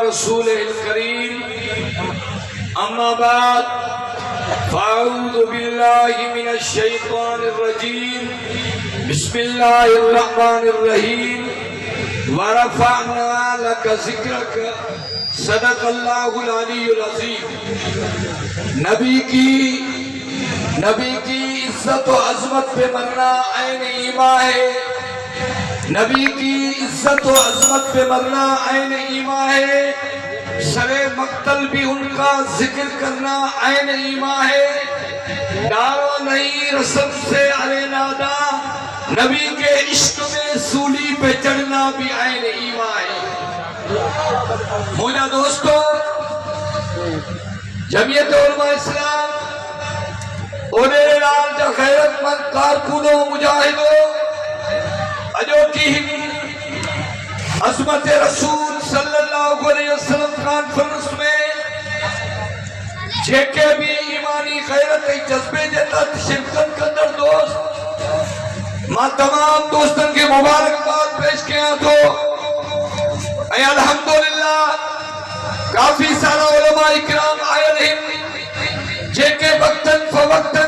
ورسوله الكريم أما بعد فأعوذ بالله من الشيطان الرجيم بسم الله الرحمن الرحيم ورفعنا لك ذكرك صدق الله العلی العظیم. نبی کی عزت و عظمت پہ مرنا عین ایمان ہے. نبی کی عزت و عظمت پہ مرنا عین ایمان ہے. سر مقتل بھی ان کا ذکر کرنا عین ایمان ہے. ڈارو نہیں رسم سے ارے نادا نبی کے عشق میں سولی پہ چڑھنا بھی عین ایمان ہے. موجہ دوستو، جمعیت علماء اسلام اونے لال جا خیرت مند کارکنوں مجاہدوں اجوٹی عظمت رسول صلی اللہ علیہ وسلم کانفرنس میں جھیکے بھی ایمانی غیرت جذبے جتا شرکت کندر دوست ماں تمام دوستن کے مبارکباد پیش کیا تو اے الحمدللہ کافی سارا علماء اکرام آئے رہے جے کے وقتاً فوقتاً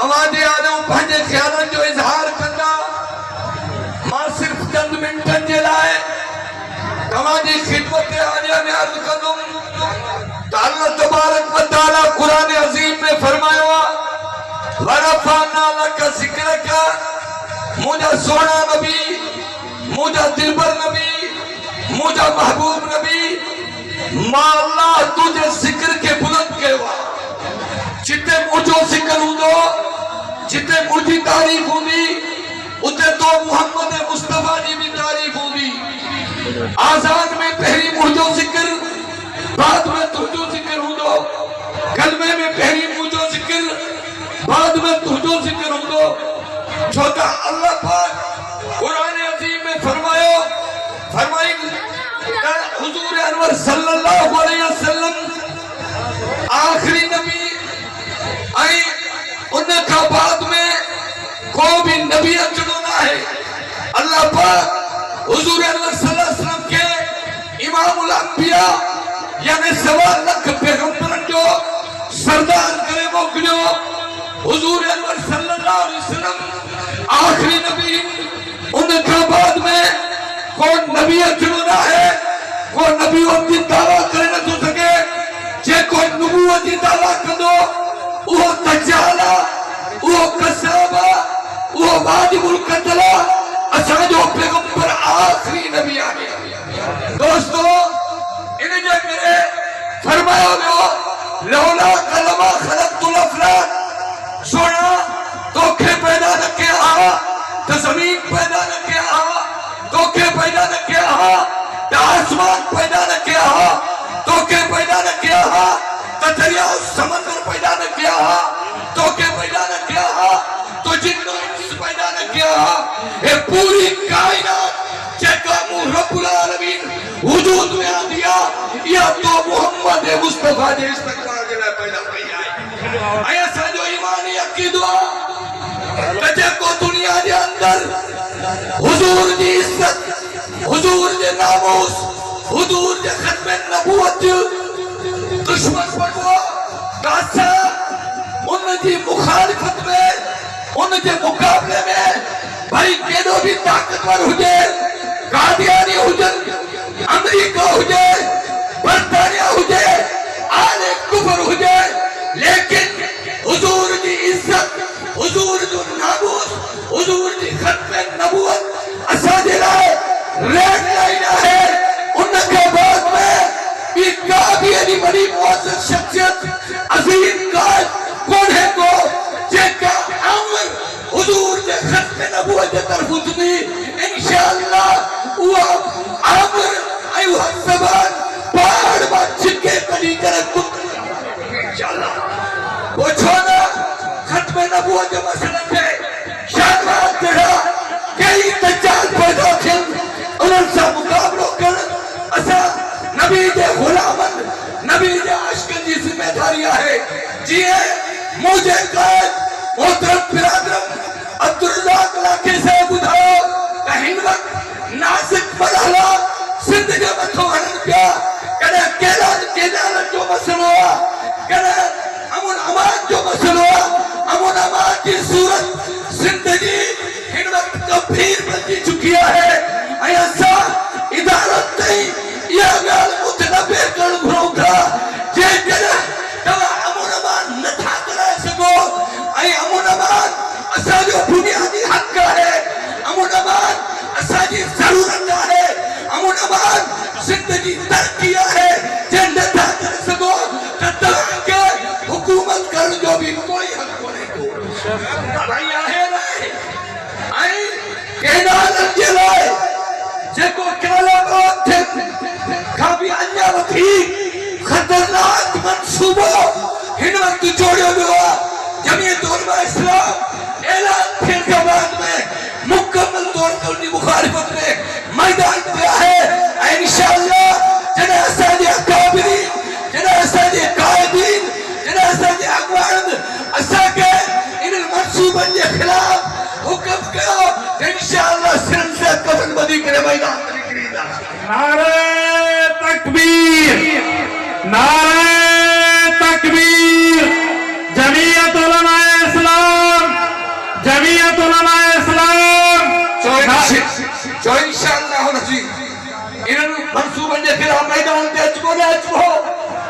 آوازیں آنوں پہنجے خیالن جو اظہار کرنا ماں صرف چند منٹن جلائے کماجی خدمت آنیا میں عرض کردوں تو اللہ تبارک و تعالیٰ قرآن عظیم میں فرمایا وَرَفَعْنَا لَكَ ذِكْرَكَ مجھا سونا نبی، مجھا دلبر نبی، مجھا محبوب نبی ماں اللہ تجھے ذکر کے بلند کے ہوا جتے مجھو ذکر ہوں دو جتے مجھے تعریف ہوں دی اتے تو محمد مصطفیٰ جی بھی تعریف ہوں دی. آزان میں پہلی مجھو ذکر بعد میں تجھو ذکر ہوں دو. کلمے میں پہلی مجھو ذکر بعد میں تجھو ذکر ہوں دو. چھوٹا اللہ پاک قرآن عظیم میں فرمائی حضور انور صلی اللہ علیہ وسلم آخری نبی آئی ان کا بعد میں کوئی بھی نبی اچھونا ہے. اللہ پاک حضور انور صلی اللہ علیہ وسلم کے امام الانبیاء یعنی 1.25 لاکھ پیغمبرن جو سردار کرے موکلیو حضور انور صلی اللہ علیہ وسلم آخری نبی. ان کا بعد میں کون نبی اچھونا ہے کوئی نبیوں کی دعویٰ کرے نہ تو سکے جے کوئی نبوت کی دعویٰ کردو وہ تجالہ وہ قصابہ وہ واجب القتلہ اچھا جو پیغمبر آخری نبی آگے. دوستو انہیں جے کرے فرمایا گو لولا کلمہ خلقت الافلاک سونا توکھے پیدا نہ کیا تو زمین پیدا نہ کیا توکھے پیدا نہ کیا تو آسمان پیدا نہ کیا توکھے پیدا نہ کیا تو دریا سمندر پیدا نہ کیا توکھے پیدا نہ کیا تو جن و انس پیدا نہ کیا. اے پوری کائنات جگہ رب العالمین وجود میں آ دیا یا تو محمد مصطفیٰ جے استقبال جلائے پیدا پہی آئی. ایسا جو ایمانی عقید ہوا تجھے کو دنیا دے اندر حضور دی عزت حضور دے ناموس حضور دے ختم نبوت دشمن پڑھو کاسا ان دی مخالفت میں ان دے مقابلے میں بھائی کیدو بھی طاقتور ہو جائے قادیانی ہو جائے امریکہ ہو جائے برطانیہ ہو جائے آل کفر ہو جائے لیکن حضور دی عزت حضور دی ناموس حضور دی ختم نبوت اسا دلائے ریڈ لائن ہے. ان کے بعد میں ایک کابی علی بڑی معزز شخصیت عظیم قائد کون ہے کو جے کا عمر حضور دے ختم نبوت دے طرف اتنی انشاءاللہ وہ عمر ایوہ زبان پہاڑ بات چھکے کلی کرے کت انشاءاللہ وہ چھونا ختم نبوت دے مسئلہ پہ شاہدوات جڑا کئی تجال پیدا کھل انہوں سے مقابلوں کر اسا نبی دے غلامن نبی دے عشق جی ذمہ داریاں ہے جیے مجھے قائد محترم برادرم عبدالرزاق علاقے سے بدھاؤ کہ ہندوک ناسک مرحلہ سندھ کے متھو ہنن پیا یہ گال متنبع کر گھروں تھا جے جنہ توا امون امان نتھا کرائے سکو اے امون امان اسا جو بنیادی حق ہے امون امان اسا جی ضرورت ہے امون امان زندگی ترقی ہے جے نتھا کر سکو توا کے حکومت کرن جو بھی کوئی حق کونے کو بھائی آہے رہے آئی کہنا لنجے لائے جے کو کالا بہت تھے کھابی انجا وکھی خطرناک منصوبہ ہن وقت جوڑے ہوا جمعیت علماء اسلام اعلان پھر کے بعد میں مکمل طور پر انہی مخالفت میں میدان پہ ہے انشاءاللہ جنہ اساجی اکابرین جنہ اساجی قائدین جنہ اساجی اقوان اسا کے ان المنصوبن کے خلاف حکم کرو انشاءاللہ سرن سے کفن بدی کرے میدان پر نکلی دا نعرہ تکبیر نعرہ تکبیر جمعیت علماء اسلام جمعیت علماء اسلام جو انشاءاللہ ہونا چاہیے ان منصوبن کے خلاف میدان کے اچبو دے اچبو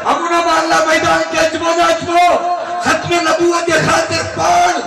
امون اللہ میدان کے اچبو دے اچبو ختم نبوت کے خاطر پان